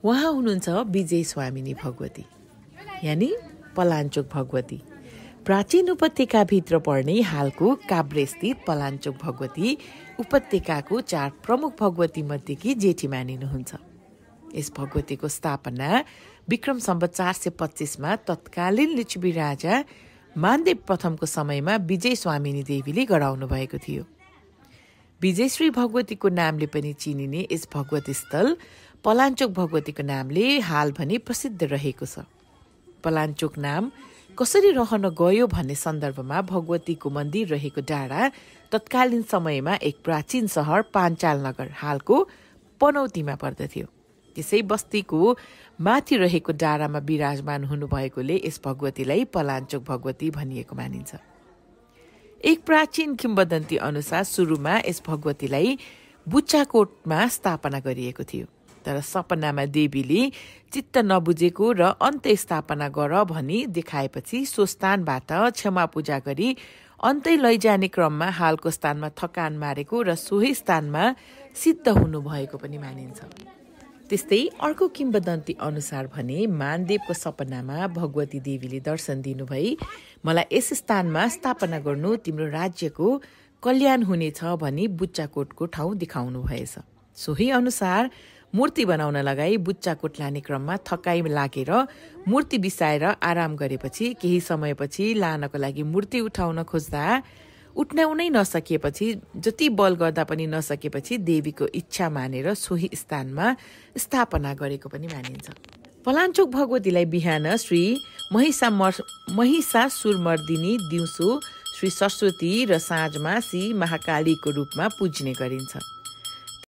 उहाँ हुनुहुन्छ विजय स्वामिनी भगवती यानी पलाञ्चोक भगवती। प्राचीन उपत्यकाभित्र पर्ने हालको काभ्रेस्थित पलाञ्चोक भगवती उपत्यकाको 4 प्रमुख भगवती मध्येकी जेठी मानिनुहुन्छ। यस भगवतीको स्थापना विक्रम सम्वत 425 मा तत्कालीन लिच्छवी राजा मानदेव प्रथमको समयमा विजय स्वामिनी देवीले गराउनु भएको थियो। विजयश्री भगवतीको नामले पनि चिनिने यस भगवती स्थल पलाञ्चोक भगवतीको नामले हाल भने प्रसिद्ध रहेको छ। पलाञ्चोक नाम कसरी रहन गयो भन्ने सन्दर्भमा भगवतीको मन्दिर रहेको डाँडा तत्कालीन समयमा एक प्राचीन सहर पाञ्चाल नगर हालको पनौतीमा पर्दथ्यो। त्यसै बस्तीको माथि रहेको डाँडामा विराजमान हुनुभएकोले यस भगवतीलाई पलाञ्चोक भगवती भनिएको मानिन्छ। एक प्राचीन किम्वदन्ती अनुसार सुरुमा यस भगवतीलाई बुच्चाकोटमा स्थापना गरिएको थियो, तर सपनामा देवीले चित्त नबुझेको र अन्त्य स्थापना गर भनी देखाएपछि सो स्थानबाट क्षमा पूजा गरी अन्त्य लैजाने क्रममा हालको स्थानमा थकान मारेको र सोही स्थानमा सिद्ध हुनुभएको पनि मानिन्छ। त्यस्तै अर्को किम्वदन्ती अनुसार भने मानदेवको सपनामा भगवती देवीले दर्शन दिनुभई मलाई यस स्थानमा स्थापना गर्नु तिम्रो राज्यको कल्याण हुनेछ भनी बुच्चाकोटको ठाउँ देखाउनु भएछ। सोही अनुसार मूर्ति बनाउन लगाई बुच्चाकोट लाने क्रममा थकाइ लागेर मूर्ति बिसाएर आराम गरेपछि केही समयपछि लानको लागि मूर्ति उठाउन खोज्दा उठाउनै नसकिएपछि जति बल गर्दा पनि नसकेपछि देवीको इच्छा मानेर सोही स्थानमा स्थापना गरेको पनि मानिन्छ। पलाञ्चोक भगवतीलाई बिहान श्री महिषासुरमर्दिनी, दिउँसो श्री सरस्वती र साँझमा श्री महाकालीको रूपमा पुज्ने गरिन्छ।